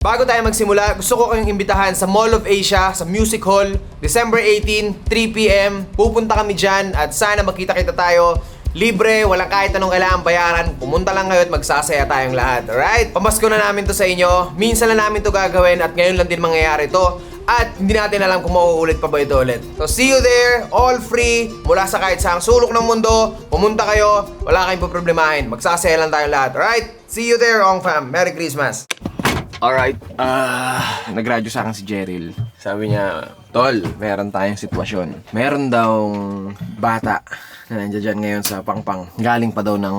Bago tayo magsimula, gusto ko kayong imbitahan sa Mall of Asia, sa Music Hall, December 18, 3 p.m. Pupunta kami dyan at sana magkita-kita tayo. Libre, walang kahit anong kailangan bayaran. Pumunta lang kayo at magsasaya tayong lahat. Alright? Pamasko na namin to sa inyo. Minsan na namin to gagawin at ngayon lang din mangyayari to. At hindi natin alam kung mauulit pa ba ito ulit. So see you there, all free, mula sa kahit saang sulok ng mundo. Pumunta kayo, wala kayong poproblemahin. Magsasaya lang tayong lahat. Alright? See you there, Ong Fam. Merry Christmas! Alright, nag-radyo sa akin si Jeryl. Sabi niya, Tol, meron tayong sitwasyon. Meron daw bata na nandiyan dyan ngayon sa Pangpang. Galing pa daw ng,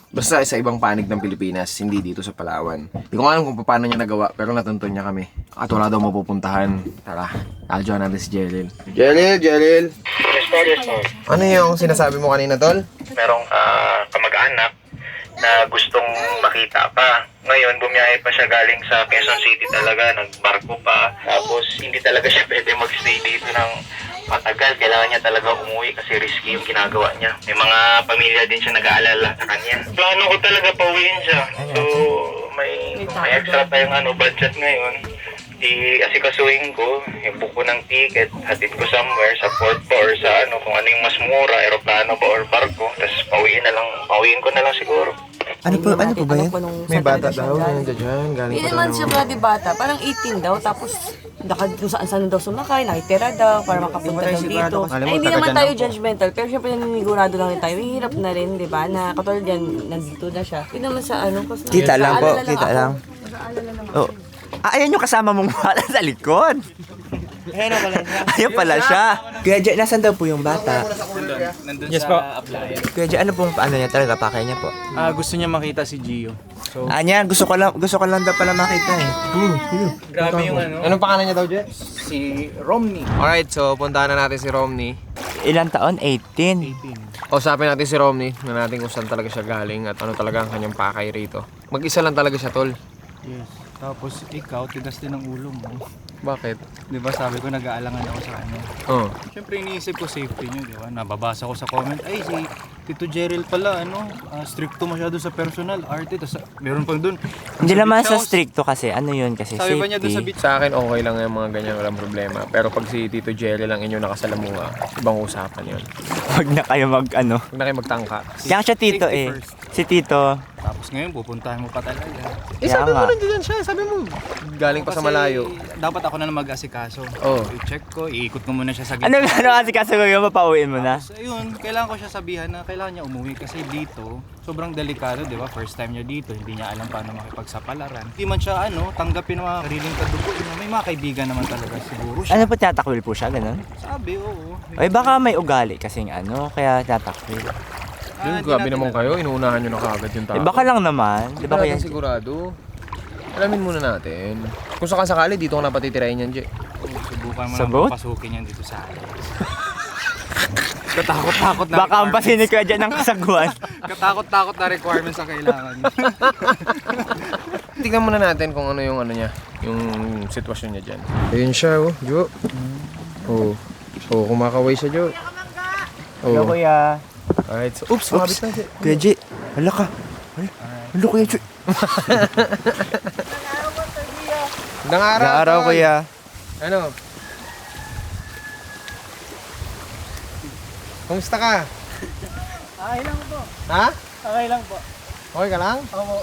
basta sa ibang panig ng Pilipinas, hindi dito sa Palawan. Hindi ko alam kung paano niya nagawa, pero natuntun niya kami. At wala daw mapupuntahan. Tara, aljoan natin si Jeryl. Jeryl! Yes, po. Ano yung sinasabi mo kanina, Tol? Merong kamag-anak na gustong makita pa. Ngayon, bumiyahe pa siya galing sa Quezon City talaga, nagbarko pa. Tapos, hindi talaga siya pwede magstay dito ng matagal. Kailangan niya talaga umuwi kasi risky yung ginagawa niya. May mga pamilya din siya nag-aalala sa kanya. Plano ko talaga pauwiin siya. So, may extra tayong budget ngayon. Asikasuhin ko, yung buko ng ticket, hatid ko somewhere sa port pa or sa kung ano yung mas mura, aeroplano ba or barko. Tapos pauwiin ko na lang siguro. Ano po ba yan? May bata daw, nandiyan dyan, galing Hindi pa daw naman ng... siya pwede bata, parang 18 daw, tapos kung saan daw sumakay, nakitira daw, para makapunta daw dito. Ay, hindi naman tayo judgmental, pero syempre naninisigurado lang rin tayo. Hirap na rin, di ba, na katulad yan, nandito na siya. Hindi naman sa kasi Kita lang po, nag-aalala kita ako. lang. Oh. Ayan yung kasama mong bata sa likod. Ayan pala siya. Kuya Jay, nasan daw po yung bata? Nandun sa applyan. Kuya Jay, ano pong niya talaga, pakay niya po? Gusto niya makita si Gio. So, Anya, gusto ko lang daw pala makita eh. grabe yung Anong pangalan niya daw, Jay? si Romney. Alright, so puntahan na natin si Romney. Ilang taon? 18. 18. Usapin natin si Romney na natin kung saan talaga siya galing at ano talaga ang kanyang pakay rito. Mag-isa lang talaga siya, Tol. Yes. Tapos ikaw, tigas din ang ulo mo. Bakit? Di ba sabi ko nag-aalangan ako sa kanya. Oh. Siyempre iniisip ko safety niyo, di ba? Nababasa ko sa comment, ay si Tito Jeryl pala, stricto masyado sa personal, arte. Tapos meron pang dun. Hindi naman sa beach house. stricto kasi, ano yun kasi, Sabi pa niya dun sa safety. beach. Sa akin, okay lang yung mga ganyan, walang problema. Pero pag si Tito Jelly lang inyo nakasalamuha, ibang usapan yun. Huwag na kayo Huwag na kayo magtangka. Kaya siya Tito Safety eh. first. Si Tito. Tapos ngayon, pupuntahan mo pa talaga. Sabi mo nga. nandiyan siya. Sabi mo, galing pa sa Kasi malayo. dapat ako na mag-asikaso. Oh. I-check ko, iikot ko muna siya sa Ano kasi kaso ngayon, mapauwiin mo na? Tapos ayun, kailangan ko siya sabihan na kailangan niya umuwi kasi dito, sobrang delikado, di ba? First time niya dito, hindi niya alam paano makipagsapalaran. Hindi man siya tanggapin ng mga sariling kadugo. May mga kaibigan naman talaga siguro siya. Ano po, tatakwil po siya, ganun? Sabi, oo. Ay baka may ugali kasing kaya tatakwil. Yun, Hindi grabe natin naman alam. kayo. Inuunahan nyo na kagad yung tao. Eh baka lang naman, di Di ba ba kaya? sigurado? Alamin muna natin. Kung sakasakali, dito ko na patitirahin yan, Jay. Subukan mo Sa lang boat? papasukin yan dito sa akin. Katakot-takot na Baka ang pasinig ka dyan ng kasaguan. Katakot-takot na requirements ang kailangan. Tingnan muna natin kung ano yung niya, yung sitwasyon niya dyan. Ayun siya, Jo. Oh, kumakaway siya, Jo. Hello kuya. Alright, so, oops, mabit na, Jay. Kuya Jay, hala ka. Hala kuya Jay. Magandang araw, Araw Tol. kuya. Ano? Kumusta ka? Okay lang po. Ha? Okay lang po. Okay ka lang? Opo.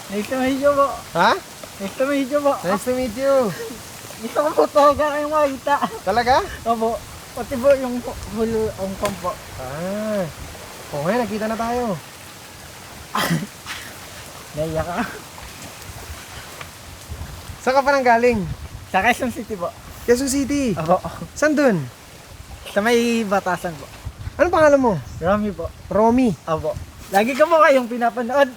Nice to meet you po. Ha? Nice to meet you po. Nice to meet you. Gusto ko po talaga kayong makita. Talaga? Opo. Pati po yung hulo ang po. Ah. Okay, nakita na tayo. Naiyak ka. Saan ka pa nang galing? Sa Quezon City po. Quezon City. Opo. Saan dun? Sa may batasan po. Anong pangalan mo? Rami po. Romy. Opo. Lagi ka po kayong pinapanood.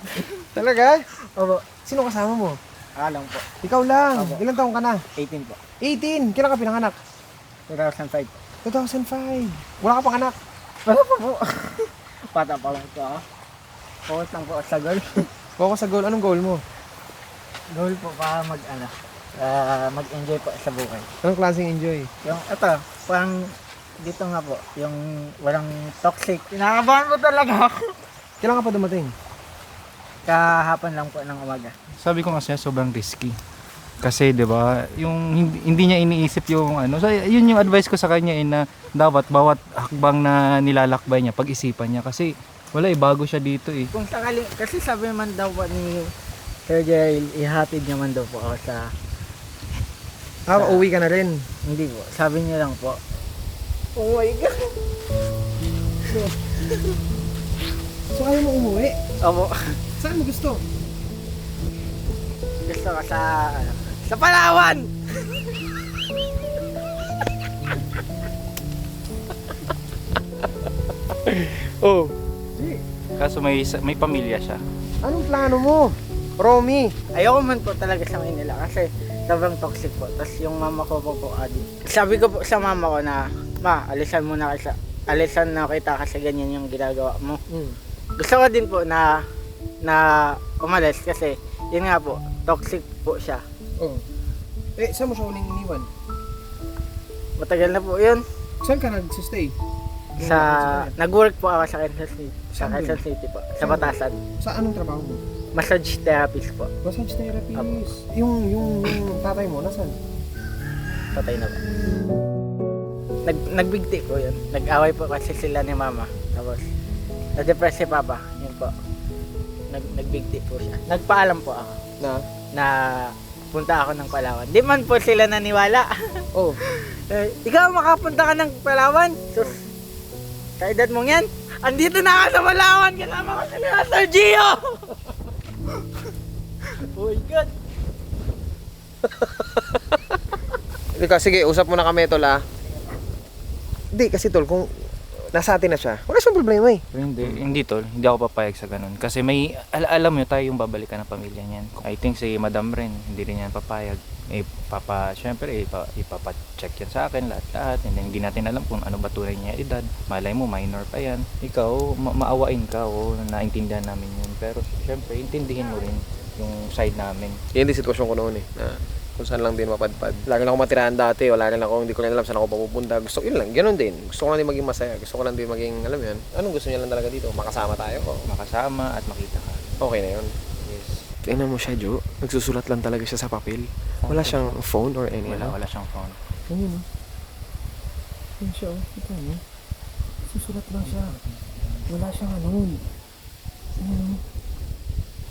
Talaga? Opo. Sino kasama mo? Alam po. Ikaw lang. Opo. Ilang taong ka na? 18 po. 18. Kailan ka pinanganak? 2005 po. 2005. Wala ka pang anak. Wala pa po. Bata pa lang po ako. Focus lang po sa goal. Focus sa goal. Anong goal mo? Goal po para mag-enjoy po sa buhay. Anong klaseng enjoy? Yung ito, parang dito nga po, yung walang toxic. Kinakabahan mo talaga ako. Kailan ka pa dumating? Kahapon lang po ng umaga. Sabi ko kasi sobrang risky. Kasi 'di ba, yung hindi niya iniisip yung ano. So yun yung advice ko sa kanya na dapat bawat hakbang na nilalakbay niya pag-isipan niya kasi wala bago siya dito Kung sakali, kasi sabi man daw po ni Sir Jerry, ihatid niya man daw po ako sa... Uwi ka na rin. Hindi po, sabi niya lang po. Oh my God. So ayaw mo umuwi? Opo. Saan mo gusto? Gusto ka sa Palawan! Oh. kaso may pamilya siya. Anong plano mo? Romy. Ayoko man po talaga sa Manila kasi sobrang toxic po. Tapos yung mama ko po addict. Sabi ko po sa mama ko na, ma, alisan na kita kasi ganyan yung ginagawa mo. Gusto ko din po na umalis kasi yun nga po, toxic po siya. Oh. Saan mo siya uling iniwan? Matagal na po yun. Saan ka nag-stay? Nag-work po ako sa Quezon City. Sa Saan Quezon City po, sa Batasan. Sa anong trabaho mo? Massage therapist po. Massage therapist. Apo. Yung tatay mo, nasaan? Patay na po. Nagbigti po yun. Nag-away po kasi sila ni mama. Tapos, na-depress si papa. Yun po. Nagbigti po siya. Nagpaalam po ako na punta ako ng Palawan. Di man po sila naniwala. Oh. Ikaw makapunta ka ng Palawan? Sus, sa edad mong yan, andito na ako sa Palawan. Kasama ko si Sir Gio! Oh my God. Sige, usap muna kami tol Hindi, kasi tol, kung nasa atin na siya, wala siyang problema Pero hindi tol, hindi ako papayag sa ganun. Kasi may, alam mo tayo yung babalikan ng pamilya niyan. I think si Madam rin, hindi rin yan papayag. Syempre, ipapacheck yan sa akin lahat. And then, hindi natin alam kung ano ba tunay niya edad. Malay mo, minor pa yan. Ikaw, maawain ka, naintindihan namin yun. Pero syempre, intindihin mo rin yung side namin. Yan din sitwasyon ko noon na kung saan lang din mapadpad. Lagi lang ako matirahan dati, hindi ko rin alam saan ako papupunta. Yun lang, ganun din. Gusto ko lang din maging masaya. Gusto ko lang din maging, alam mo yun, anong gusto niya lang talaga dito? Makasama tayo. Makasama at makita ka. Okay na yun. Yes. Tingnan mo siya, Jo. Nagsusulat lang talaga siya sa papel. Wala siyang phone or any. Wala siyang phone. Ayun, Ayun siya, ito mo. Nagsusulat lang siya. Wala siyang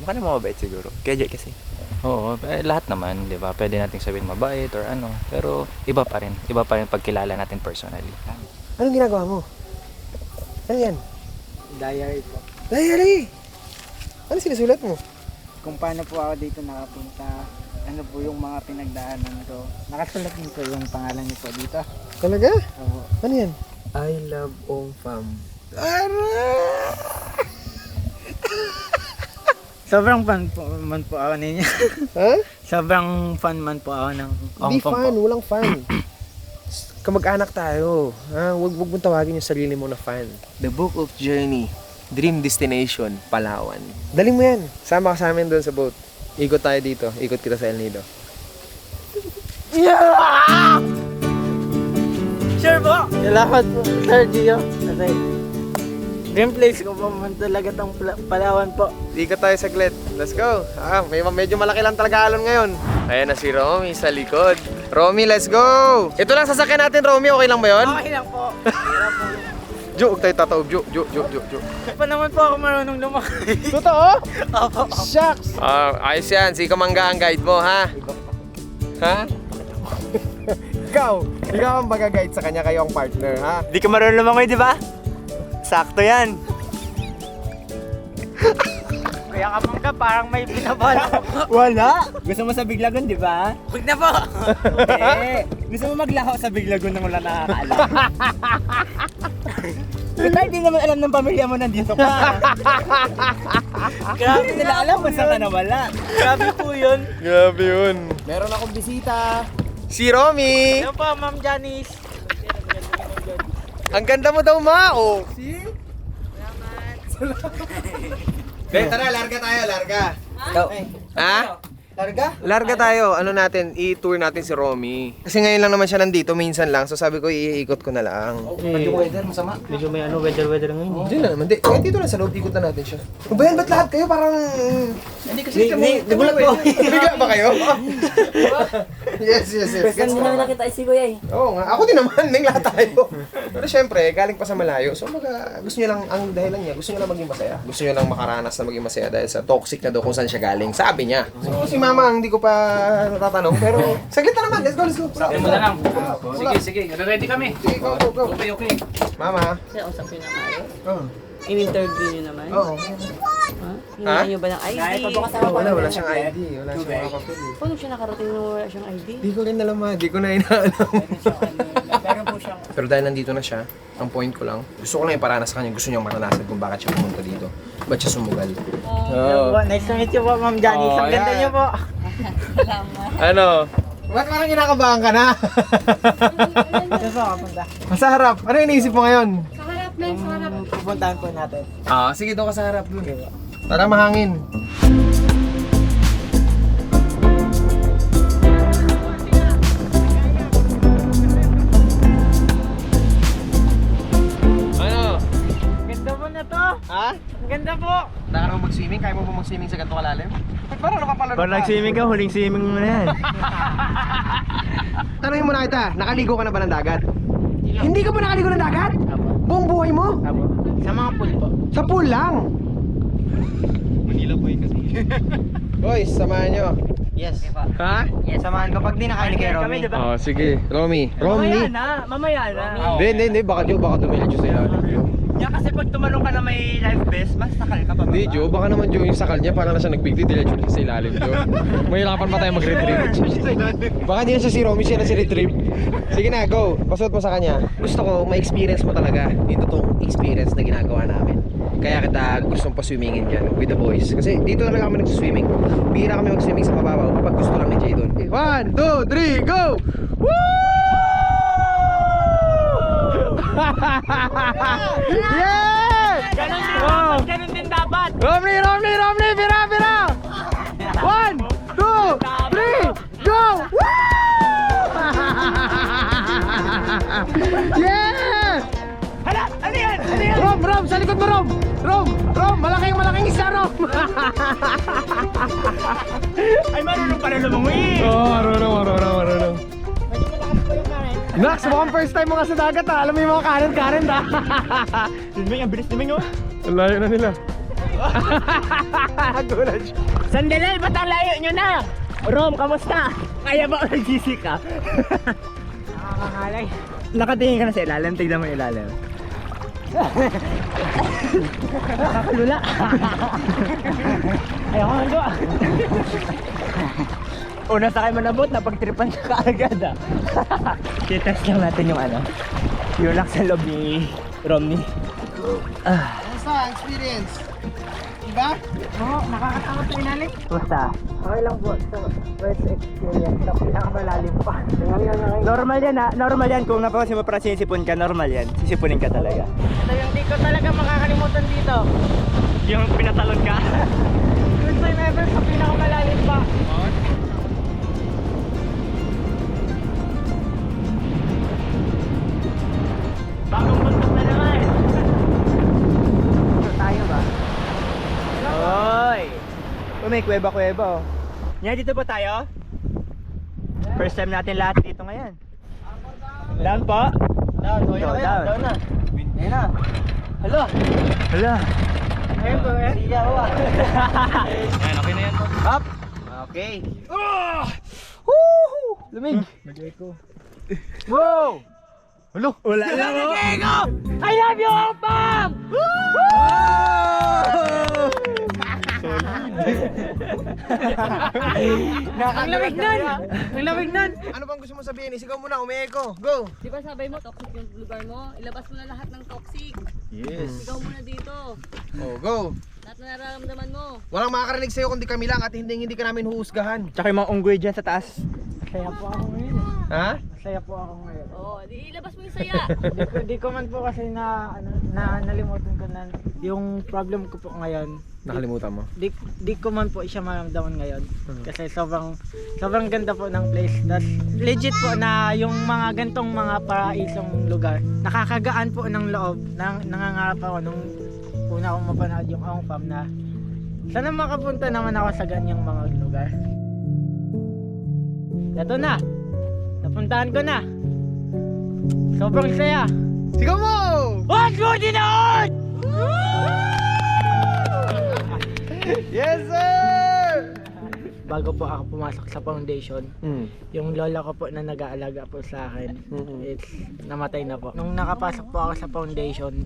Mukha na mabait siguro. Kaya kasi. Oo, lahat naman, di ba? Pwede nating sabihin mabait or ano. Pero iba pa rin. Iba pa rin pagkilala natin personally. Anong ginagawa mo? Ano yan? Diary po. Diary! Ano sinusulat mo? Kung paano po ako dito nakapunta, ano po yung mga pinagdaanan ko. Nakasulat din po yung pangalan niyo po dito. Talaga? Opo. Ano yan? I love Ong Fam. Sobrang fan man po ako ninyo. Ha? Sobrang fan man po ako ng Hindi Ongpong fan, po. walang fan. Kamag-anak tayo. Huwag mong tawagin yung sarili mo na fan. The Book of Journey. Dream Destination, Palawan. Daling mo yan. Sama ka sa amin doon sa boat. Ikot tayo dito. Ikot kita sa El Nido. Yeah! Sure po! Salamat po, Sir Gio. Kasi, dream place ko po man talaga tong Palawan po. Ikot tayo saglit. Let's go. Medyo malaki lang talaga alon ngayon. Ayan na si Romy sa likod. Romy, let's go! Ito lang sasakyan natin, Romy. Okay lang ba yun? Okay lang po. Jo, huwag tayo tataob. Jo. Pa naman po ako marunong lumakay. Totoo? Opo. Shucks! Ayos yan. Si Kamangga ang guide mo, ha? Ha? Ikaw ang mag-guide sa kanya, kayo ang partner, ha? Di ka marunong lumangoy, di ba? Sakto yan. Kaya kapag ka parang may binabala ko. Wala. Gusto mo sa Biglagon, di ba? Huwag na po! Eh, gusto mo maglaho sa Biglagon nang wala nakakaalam. Pero hindi naman alam ng pamilya mo nandito ka. Grabe Hindi nila alam kung saan ka nawala. Grabe po yun. Grabe yun. Meron akong bisita. Si Romy! Ano po, Ma'am Janice? Ang ganda mo daw, ma! Oh. Tara, larga tayo, larga. Ikaw, Ha? Larga tayo. Ano natin, i-tour natin si Romy. Kasi ngayon lang naman siya nandito, minsan lang. So sabi ko, iikot ko na lang. Medyo weather, masama. Medyo may weather ngayon. Hindi na naman. Kahit dito lang sa loob, ikot na natin siya. O ba yan? Ba't lahat kayo parang... Hindi kasi nagulat ko. Bigla ba kayo? Yes. First time din namin nakita si Kuya eh. Oo nga. Ako din naman. May lahat tayo. Pero syempre, galing pa sa malayo. So gusto niya lang, ang dahilan niya, gusto niya lang maging masaya. Gusto niya lang makaranas na maging masaya dahil sa toxic na daw kung saan siya galing. Sabi niya. So si Mama, hindi ko pa natatanong. Pero saglit na naman. Let's go. Sabi mo na lang. Sige. Ready kami. Sige, go. Okay. Mama. Kasi usapin na kayo. Oh. In-interview nyo naman. Oo. Ha? Hingihan nyo ba ng ID? Wala siyang ID. Wala siyang mga papel. Paano siya nakarating na wala siyang ID? Di ko rin alam di ko na inaalam. Meron po siyang Pero dahil nandito na siya, ang point ko lang, gusto ko lang iparanas sa kanya, gusto niyang maranasan kung bakit siya pumunta dito. Ba't siya sumugal? Nice to meet you po, Ma'am Janice. Ang ganda niyo po. Ano? Ba't parang kinakabahan ka na? Ito po, kapunta. Sa harap. Ano iniisip mo ngayon? Pupuntahan po natin. Sige doon ka sa harap doon. Tara mahangin. Ano? Ganda po na to. Ha? Ang ganda po. Kaya ka mag-swimming? Kaya mo ba mag-swimming sa ganito kalalim? Ba't parang nakapalaro Kung nag-swimming ka, huling swimming mo na yan. Tanungin mo na kita, nakaligo ka na ba ng dagat? Hindi ka ba nakaligo ng dagat? Buong buhay mo? Apo. Sa mga pool po. Sa pool lang? Manila boy kasi. Boys, samahan nyo. Yes. Ha? Yes. Samahan kapag di nakain kay Romy. Oh, sige. Romy. Romney. Mamaya na. Hindi. Baka dumiretso sa ilalim. Yan kasi pag tumalong ka na may life vest, mas sakal ka pa ba? Hindi, Joe. Baka naman, Joe, yung sakal niya, parang na siya nagbigti, diretso na siya sa ilalim, Joe. Mahirapan pa tayo mag-retrieve. Baka hindi na siya si Romy, siya na si retrieve. Sige na, go. Pasuot mo sa kanya. Gusto ko, ma-experience mo talaga yung totoong experience na ginagawa namin. Kaya kita gustong pa-swimmingin dyan with the boys. Kasi dito talaga kami nag-swimming. Bihira kami mag-swimming sa mababaw kapag gusto lang ni Jay doon. 1, 2, 3, go! Woo! Yeah! Ganun din dapat. Romney, bira! 1, 2, 3, go! Woo! Yeah! Hala! Ano yan? Rom, sa likod mo, Rom! Rom, malaking isa, Rom! Ay, marunong pala lumungi. Oo, marunong. Nax, mukhang first time mo nga sa dagat ha. Alam mo yung mga kanan ha. Swimming, ang bilis swimming oh. Ang layo na nila. Gulat siya. Sandali, ba't ang layo nyo na? Rom, kamusta? Kaya ba o nag-GC ka? Nakakangalay. Nakatingin ka na sa ilalim, tignan mo yung ilalim. Nakakalula. Ayoko nga doon. Una sa kayo manabot, napagtripan ka kaagad ah. I-test lang natin yung yung lock sa loob ni Romney. Basta, experience. Diba? Oo, nakakatakot sa inalim. Basta. Okay lang po. So, first experience. Sa pinakamalalim pa. Normal yan kung napapansin mo para sinisipon ka, normal yan. Sisipunin ka talaga. Ito yung di ko talaga makakalimutan dito. Yung pinatalon ka. First time ever sa pinakamalalim pa. Bagong bundok na naman. Ito tayo ba? Hoy! May kuweba-kuweba oh. Yan, dito po tayo? First time natin lahat dito ngayon. Down po? Down na. Ayun na. Hala! Ayun po eh. Sige ako ah. Ayan, okay na yan po. Up! Okay. Woo! Lumig! Nag-echo. Wow! Hello? Wala lang oh! I love you, Pam! Ang lamig nun! Ang lamig nun! Ano bang gusto mo sabihin? Isigaw mo na, umieko. Go! Di ba sabay mo, toxic yung lugar mo? Ilabas mo na lahat ng toxic. Yes. Ikaw muna dito. Oh, go! Lahat na nararamdaman mo. Walang makakarinig sa'yo kundi kami lang at hindi ka namin huhusgahan. Tsaka yung mga unggoy dyan sa taas. Masaya po ako ngayon eh. Ha? Masaya po ako ngayon. Oo, di ilabas mo yung saya. Di ko man po kasi nalimutan ko na yung problem ko po ngayon Nakalimutan mo? Di ko man po siya maramdaman ngayon. Kasi sobrang ganda po ng place. Tas legit po na yung mga gantong mga paraisong lugar. Nakakagaan po ng loob. Nangangarap ako nung una akong mapanood yung Ong Fam na sana makapunta naman ako sa ganyang mga lugar. Ito na. Napuntahan ko na. Sobrang saya. Sigaw mo! What's good in the earth? Yes, sir! Bago po ako pumasok sa foundation, yung lola ko po na nag-aalaga po sa akin, it's namatay na po. Nung nakapasok po ako sa foundation,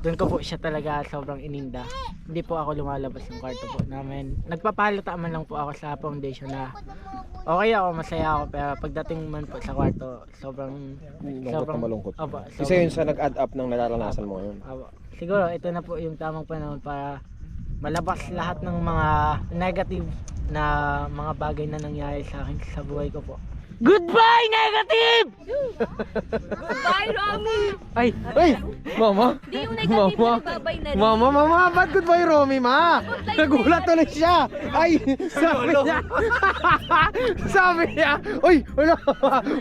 doon ko po siya talaga sobrang ininda. Hindi po ako lumalabas ng kwarto po namin. Nagpapalata man lang po ako sa foundation na okay ako, masaya ako, pero pagdating man po sa kwarto, sobrang malungkot. Opo, Isa yun sa nag-add up ng nararanasan mo ngayon. opo. Siguro ito na po yung tamang panahon para malabas lahat ng mga negative na mga bagay na nangyari sa akin sa buhay ko po. Goodbye, negative! Bye, Romy! Ay, Mama! Di yung negative na nagbabay na rin. Mama, ba't goodbye, Romy, ma? Nagulat ulit siya! Ay, sabi niya, uy, wala,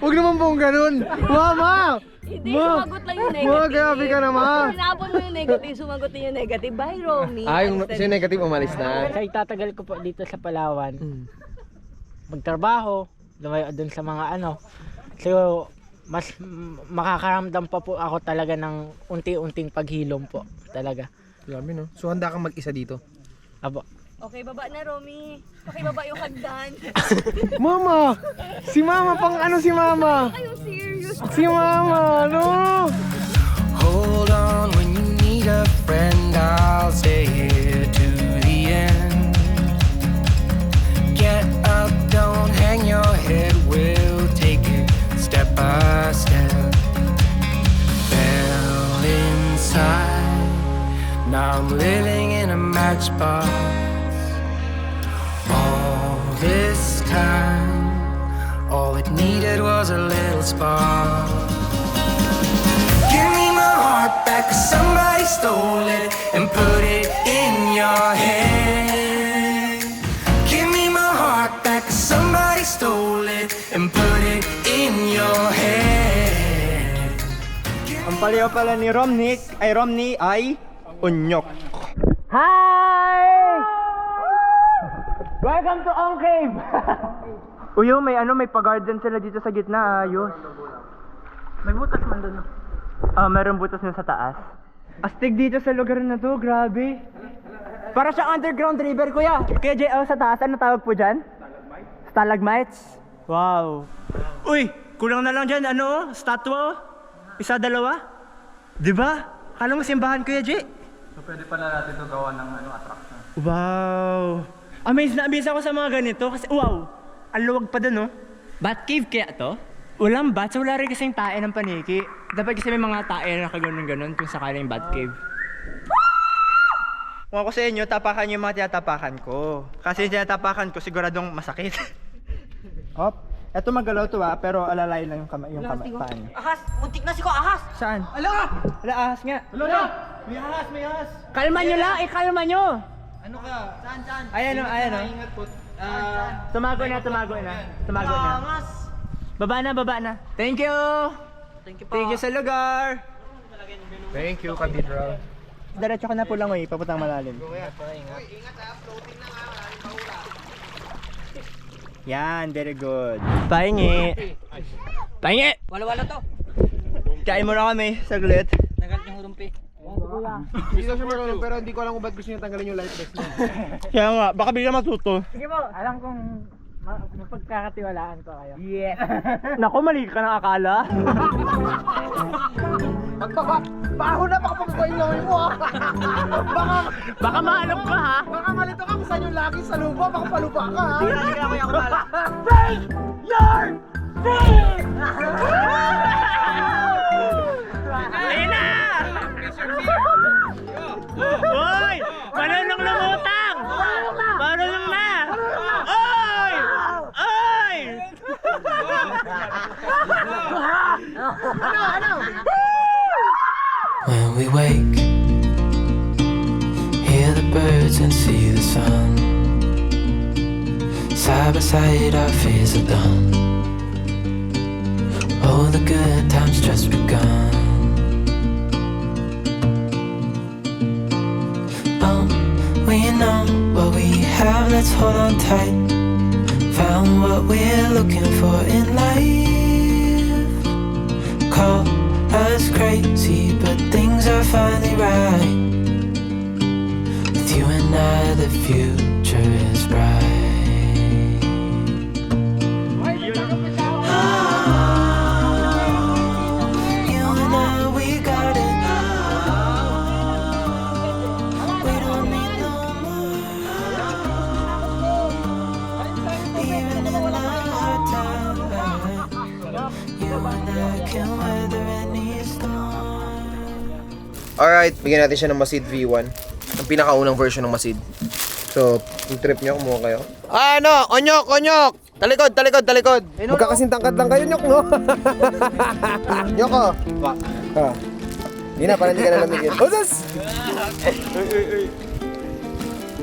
huwag naman pong ganun. Mama! Hindi, sumagot lang yung negative. Grabe ka naman. Tinapon mo yung negative, sumagot din yung negative. Bye, Romy. Si negative umalis na. Kasi tatagal ko po dito sa Palawan. Magtrabaho, lumayo dun sa mga ano. So, mas makakaramdam pa po ako talaga ng unti-unting paghilom po. Talaga. Grabe, no? So, handa kang mag-isa dito? Abo. Okay, baba na, Romy. Okay, baba yung hagdan. Mama! Si Mama, pang ano si Mama? Kayo serious. Si Mama, no? Hold on when you need a friend, I'll stay here to the end. Get up, don't hang your head, we'll take it step by step. Fell inside, now I'm living in a matchbox. All this time, all it needed was a little spark. Give me my heart back, 'cause somebody stole it and put it in your hand. Give me my heart back, 'cause somebody stole it and put it in your hand. Ang palayo pala ni Romney ay unyok. Hi! Welcome to Ong Cave! Uyo, may pa-garden sila dito sa gitna, ayos. May butas man doon. Meron butas na sa taas. Astig dito sa lugar na to, grabe. Para sa underground river, kuya. Kaya JL sa taas, ano tawag po dyan? Stalagmites? Wow. Uy, kulang na lang dyan, statwa? Isa, dalawa? Diba? Kala mo simbahan, Kuya J? So pwede pala natin ito gawa ng attraction. Wow. Amazed na amazed ako sa mga ganito kasi wow, ang luwag pa dun, no? Bat cave kaya to? Walang bats, wala rin kasing tae ng paniki. Dapat kasi may mga tae na kaganon-ganon kung sakaling bat cave. Kung ako sa inyo, tapakan niyo yung mga tinatapakan ko. Kasi yung tinatapakan ko, siguradong masakit. Hop, eto magalaw to pero alalay lang yung kamay, paa niyo. Ahas! Muntik na si ko ahas! Saan? Ala! Ala, ahas nga. Ala! May ahas! Kalma nyo lang, kalma nyo! Ano ka? Saan? Ayan o. Ingat po. Tumago na. Baba na. Thank you! Thank you sa lugar! Thank you, Cathedral. Diretso ka na po lang, papuntang malalim. Yan, very good. Pahingi! Wala-wala to! Kain muna kami, saglit. Nagalit yung hurumpi. Hindi ko siya marunong, pero hindi ko alam kung ba't gusto niya tanggalin yung light vest niya. Kaya nga, baka bigla matuto. Sige po, alam kong mapagkakatiwalaan ko kayo. Yes! Naku, mali ka na akala. Baho na, baka pabukain lawin mo ah! Baka mahalap ka ha. Baka malito ka kung saan yung lagi sa lupa, baka palupa ka ha! Hindi ka kuya kumala. Face your feet! Ayun na! Hoy! Manunong lumutang! Marunong na! Oy! Oy! When we wake, hear the birds side by side, our fears are done. Oh, the good times just begun. Oh, we know what we have, let's hold on tight. Found what we're looking for in life. Call us crazy, but things are finally right. With you and I, the future is bright. You and I, we got it. We don't need no more. Even in the hard times, you and I can weather any storm. Alright, bigyan natin siya ng Masid V1. Ang pinakaunang version ng Masid. So, yung trip niyo, kumuha kayo. Ano? Onyok! Onyok! Talikod! Talikod! Talikod! Magkakasing tangkad lang kayo, Nyok, no? Nyok, oh! Ha? Hindi na, parang hindi ka nalamigin. Usos!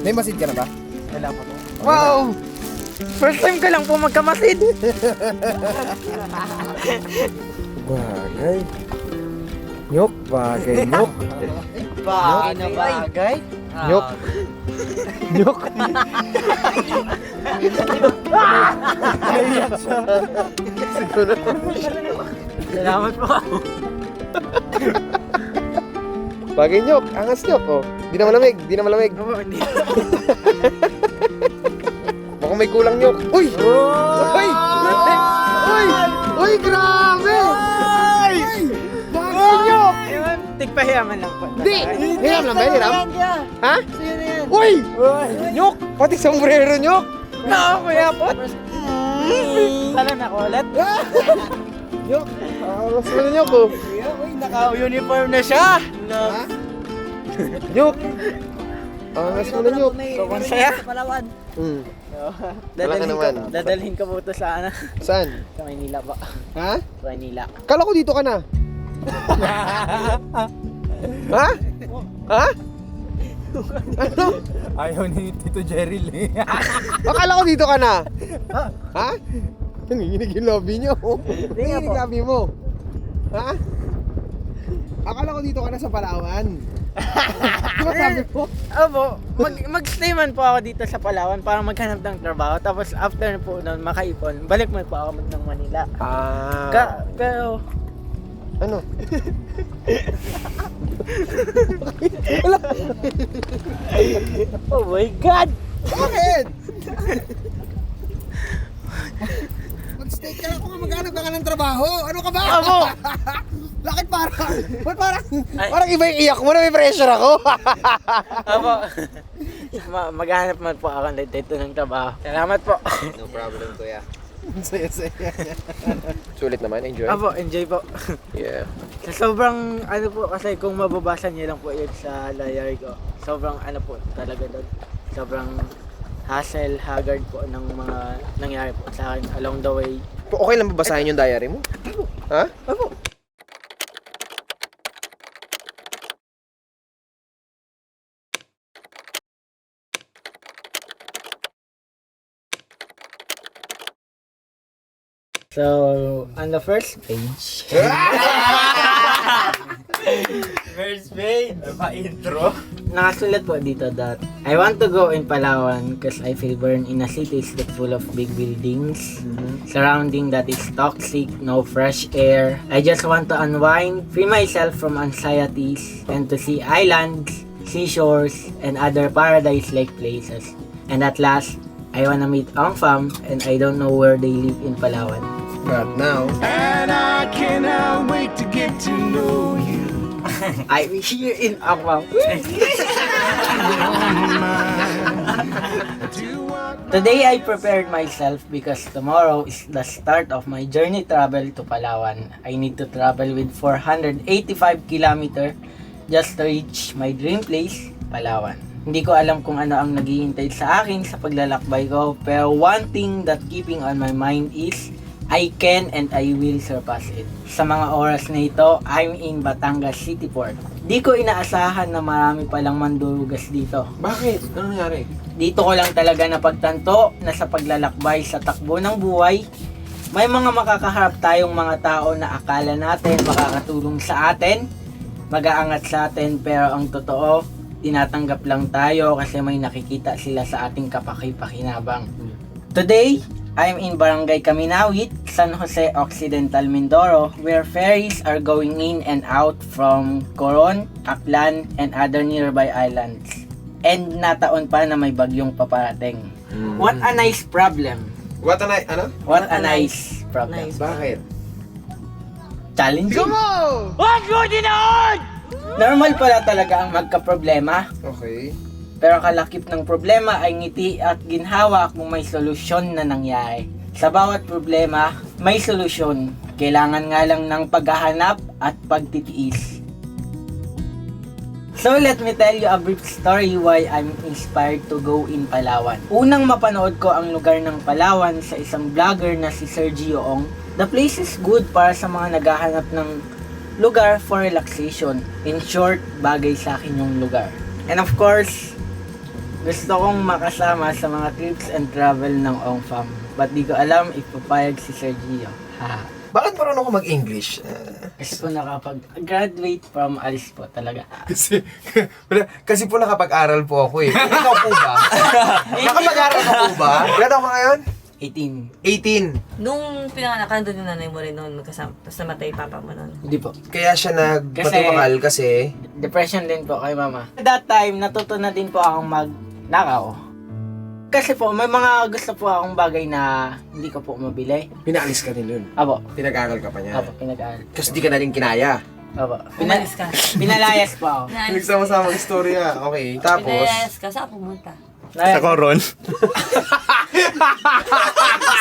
May Masid ka na ba? Wala pa po. Wow! First time ka lang po magkamasid. Bagay. Nyok, bagay, Nyok. Bagay na bagay. Nyok. Nyok. Naiyak siya. Siguro. Salamat po. Bagay, Nyok. Angas, Nyok. Oh. Di na malamig. Di na malamig. Hindi. Mukhang may kulang, Nyok. Uy! Uy! Uy! Uy! Grabe! Uy! Bagay, Nyok! Tigpahiyaman lang po. Di! Hiram lang ba? Hiram? Ha? Uy! Nyok! Pati sombrero, Nyok! Kuya po. Sana nakulat. Nyok! Angas mo na, Nyok, oh. Uy, naka-uniform na siya. Ha? Nyok! Angas mo na, Nyok. So, kung saya. Hmm. Wala ka naman. Dadalhin ko po ito sa ano. Saan? Sa Maynila ba? Ha? Sa Maynila. Kala ko dito ka na. Ha? Ha? Ano? Ayaw ni Tito Jerry eh. Akala ko dito ka na. Ha? Nanginginig yung lobby niyo. Nanginginig yung lobby mo. Ha? Akala ko dito ka na sa Palawan. Di ba sabi mo? Opo, mag-stay man po ako dito sa Palawan para maghanap ng trabaho. Tapos after po nun, makaipon, balik mo po ako ng Manila. Pero, Ano? Wala. oh my God! Bakit? Mag-stay ka lang kung maghanap ka ng trabaho. Ano ka ba? Opo! Bakit parang? Ba't parang iba yung iyak mo na may pressure ako? Opo. Maghanap man po ako dito ng trabaho. Salamat po. No problem, kuya. Saya-saya. Sulit naman, enjoy. Opo, enjoy po. Yeah. Sa sobrang ano po, kasi kung mababasa niyo lang po yun sa layar ko, sobrang ano po talaga doon. Sobrang hassle, haggard po ng mga nangyari po sa akin along the way. Okay lang ba basahin yung diary mo? Ha? Opo. So, on the first page. First page. Pa-intro. Nakasulat po dito that I want to go in Palawan because I feel burned in a city that's full of big buildings, surrounding that is toxic, no fresh air. I just want to unwind, free myself from anxieties, and to see islands, seashores, and other paradise-like places. And at last, I wanna meet Ang Fam, and I don't know where they live in Palawan. But now, And I cannot wait to get to know you. I'm here in Ang Fam. Today I prepared myself because tomorrow is the start of my journey travel to Palawan. I need to travel with 485 km just to reach my dream place, Palawan. Hindi ko alam kung ano ang naghihintay sa akin sa paglalakbay ko, pero one thing that keeping on my mind is I can and I will surpass it. Sa mga oras na ito, I'm in Batangas City Port. Di ko inaasahan na marami palang mandurugas dito. bakit? Ano nangyari? Dito ko lang talaga napagtanto na sa paglalakbay sa takbo ng buhay, may mga makakaharap tayong mga tao na akala natin makakatulong sa atin, mag-aangat sa atin, pero ang totoo, tinatanggap lang tayo kasi may nakikita sila sa ating kapakipakinabang. Today, I'm in Barangay Kaminawit, San Jose Occidental, Mindoro, where ferries are going in and out from Coron, Aklan, and other nearby islands. And nataon pa na may bagyong paparating. What a nice problem. What a night, ano? What a nice problem. Nice. Bakit? Challenging. Normal pala talaga ang magka-problema. Okay. Pero kalakip ng problema ay ngiti at ginhawa kung may solusyon na nangyari. Sa bawat problema, may solusyon. Kailangan nga lang ng paghahanap at pagtitiis. So let me tell you a brief story why I'm inspired to go in Palawan. Unang mapanood ko ang lugar ng Palawan sa isang vlogger na si Sergio Ong. The place is good para sa mga naghahanap ng lugar for relaxation. In short, bagay sa akin yung lugar. And of course, gusto kong makasama sa mga trips and travel ng Ong Fam. But di ko alam if papayag si Sergio. Haha. Bakit marunong ako mag-English? Kasi po nakapag-graduate from Alice po talaga. Kasi po nakapag-aral po ako eh. Ikaw po ba? Nakapag-aral ka po ba? Ilan ako ngayon? 18. 18. Nung pinanganak doon yung nanay mo rin noon, magkasama, tapos namatay papa mo noon. Hindi po. Kaya siya nagpatumakal kasi... Depression din po kay mama. At that time, natuto na din po akong magnakaw. Kasi po, may mga gusto po akong bagay na hindi ko po mabili. Pinaalis ka din nun. Apo. Pinag-aral ka pa niya. Apo, pinag-aaral. Kasi di ka na rin kinaya. Apo. Umalis ka. Pinalayas po ako. Nagsama-sama istorya. Okay. Tapos... Pinalayas ka, saan pumunta? Sa Coron.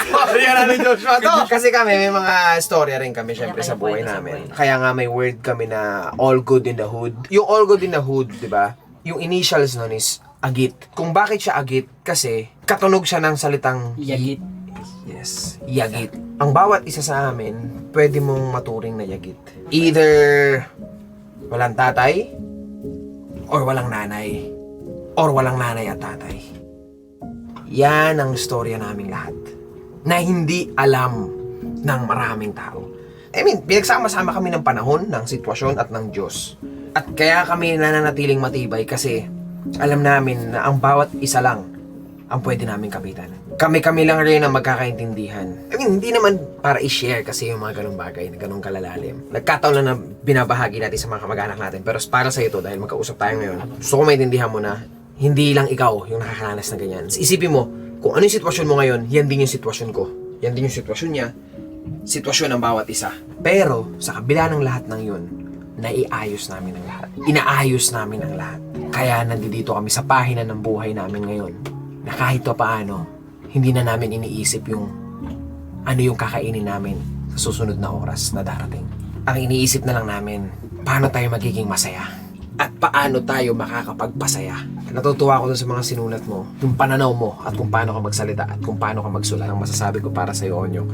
Storya na ni Joshua to. Kasi kami, may mga storya rin kami syempre sa buhay Kanya-kanya namin. kwento sa Kaya nga may word kami na all good in the hood. Yung all good in the hood, di ba? Yung initials nun is agit. Kung bakit siya agit? Kasi katunog siya ng salitang Yagit. Yes, yagit. Ang bawat isa sa amin, pwede mong maturing na yagit. Either walang tatay, or walang nanay, or walang nanay at tatay. Yan ang storya naming lahat. Na hindi alam ng maraming tao. I mean, pinagsama-sama kami ng panahon, ng sitwasyon at ng Diyos. At kaya kami nananatiling matibay kasi alam namin na ang bawat isa lang ang pwede namin kapitan. Kami-kami lang rin ang magkakaintindihan. I mean, hindi naman para i-share kasi yung mga ganung bagay na ganung kalalalim. Nagkataon lang na binabahagi natin sa mga kamag-anak natin. Pero para sa ito, dahil magkausap tayo ngayon, gusto ko maintindihan mo na hindi lang ikaw yung nakakaranas ng ganyan. Isipin mo, kung ano yung sitwasyon mo ngayon, yan din yung sitwasyon ko. Yan din yung sitwasyon niya. Sitwasyon ng bawat isa. Pero, sa kabila ng lahat ng yun, naiayos namin ang lahat. Inaayos namin ang lahat. Kaya nandito kami sa pahina ng buhay namin ngayon na kahit pa paano, hindi na namin iniisip yung ano yung kakainin namin sa susunod na oras na darating. Ang iniisip na lang namin, paano tayo magiging masaya at paano tayo makakapagpasaya. Natutuwa ako dun sa mga sinulat mo, yung pananaw mo at kung paano ka magsalita at kung paano ka magsulat. Ang masasabi ko para sa iyo, Onyong,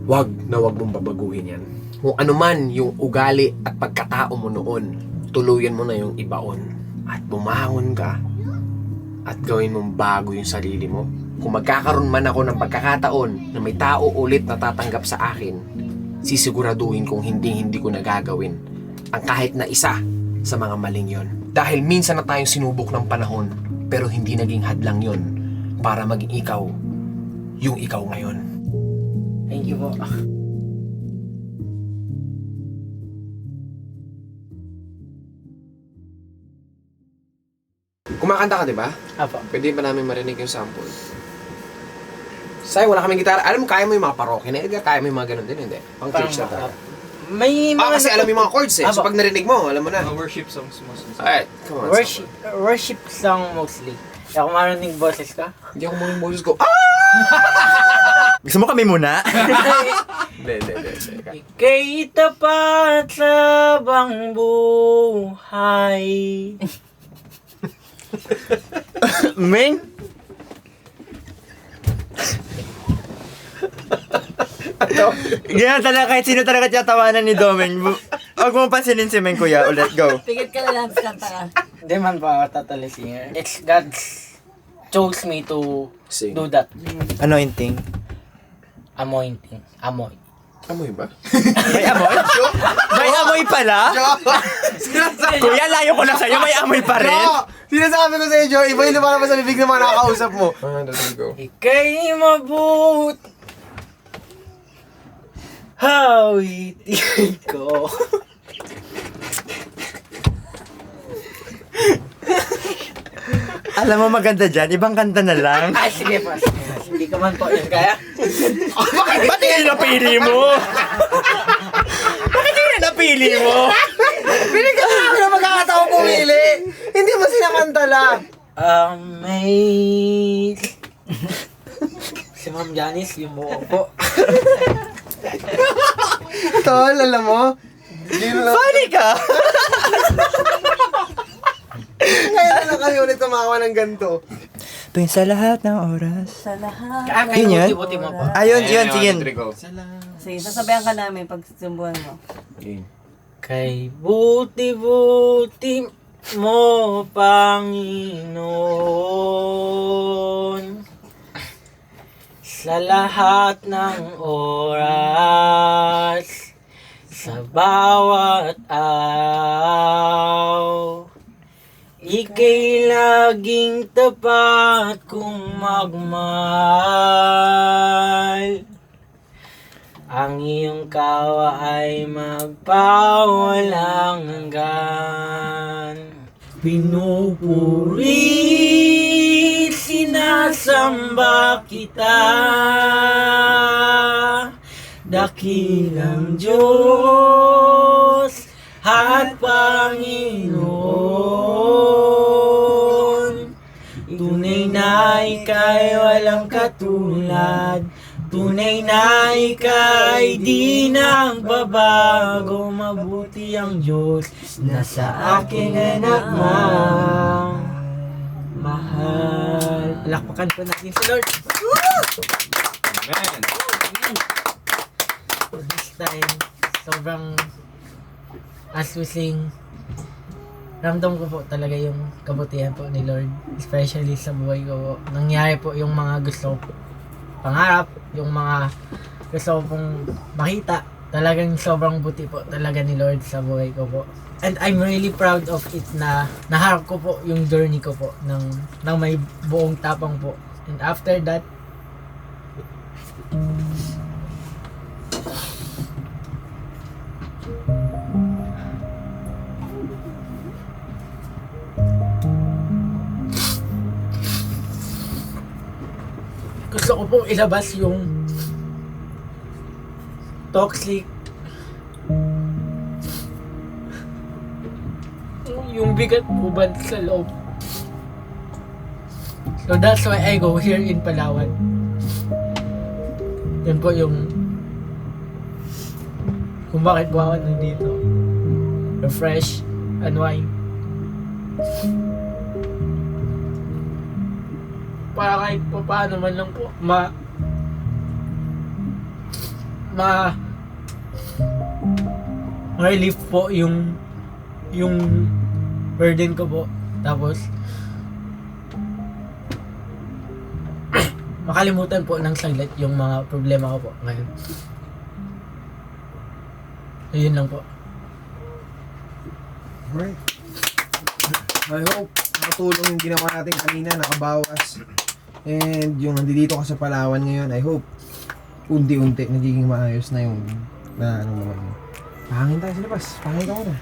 wag na wag mong babaguhin yan. Kung ano man yung ugali at pagkatao mo noon, tuluyan mo na yung ibaon at bumangon ka at gawin mong bago yung sarili mo. Kung magkakaroon man ako ng pagkakataon na may tao ulit na tatanggap sa akin, sisiguraduhin kong hindi ko nagagawin ang kahit na isa sa mga maling yon. Dahil minsan na tayong sinubok ng panahon, pero hindi naging hadlang yon para maging ikaw, yung ikaw ngayon. Thank you po. Kumakanta ka, di ba? Apo. Pwede ba namin marinig yung sample? Say, wala kaming gitara. Alam mo, kaya mo yung mga parokya na Edgar, kaya mo yung mga ganun din, hindi? Pang church na talaga. May mga... Kasi alam mo yung mga chords eh. So Apo. pag narinig mo, alam mo na. Mga worship songs mo. Alright, come on. Worship song mostly. Kaya kung marinig boses ka. Hindi ako mga boses ko. Ah! Gusto mo kami muna? Hindi. Ika'y tapat sa bang buhay. Ming? Ganyan talaga, kahit sino talaga tiyatawanan ni Domeng. Huwag mo pansinin si Ming, kuya. Ulit, go. Pigit ka na lang, kanta ka. Hindi man pa ako totally singer. It's God's chose me to Sing. do that. Anointing. Anointing. Amoy. Amoy ba? May amoy? May amoy pala? Kuya, layo ko na sa'yo. May amoy pa rin? Sinasabi ko sa'yo, Joe, iba yung lumalabas sa bibig ng mga nakakausap mo. Go. Ika'y mabut. Hawitin ko. Alam mo maganda dyan, ibang kanta na lang. Ay, sige pa. Hindi ka man po yun kaya. Ba't yun napili mo? Bakit yun napili mo? Binigyan na ako ng magkakataon pumili. Hindi mo sinakantala. Amazing. Si Ma'am Janice, yung buo po. Tol, alam mo? Funny ka! Ngayon na lang kayo ulit tumawa ng ganito. Tuwing sa lahat ng oras. Sa lahat. Yun yun? Buti mo po. Ayun, yun, sige. Sige, sasabihan ka namin pag sumbuhan mo. Kay buti-buti mo, Panginoon, sa lahat ng oras, sa bawat araw, ika'y laging tapat kong magmahal. Ang iyong kawa ay magpawalang hanggan. Pinupuri, sinasamba kita, dakilang Diyos at Panginoon. Tunay na ika'y walang katulad, tunay na ika'y di nagbabago. Mabuti ang Diyos na sa aking anak mahal. Lakpakan po natin si Lord. Amen. This time, sobrang as we sing, ramdam ko po talaga yung kabutihan po ni Lord. Especially sa buhay ko po. Nangyari po yung mga gusto ko pangarap, yung mga gusto ko pong makita. Talagang sobrang buti po talaga ni Lord sa buhay ko po. And I'm really proud of it na naharap ko po yung journey ko po ng may buong tapang po. And after that, gusto ko pong ilabas yung toxic, yung bigat po ba sa loob. So that's why I go here in Palawan. Yan po yung kung bakit po ako nandito. Refresh, unwind. Para kahit pa paano man lang po relief po yung burden ko po. Tapos makalimutan po ng saglit yung mga problema ko po ngayon. Ayun lang po. Alright. I hope nakatulong yung ginawa natin kanina, nakabawas. And yung nandito ka sa Palawan ngayon, I hope unti-unti nagiging maayos na yung na ano naman. Pahangin tayo sa labas. Pahangin ka muna.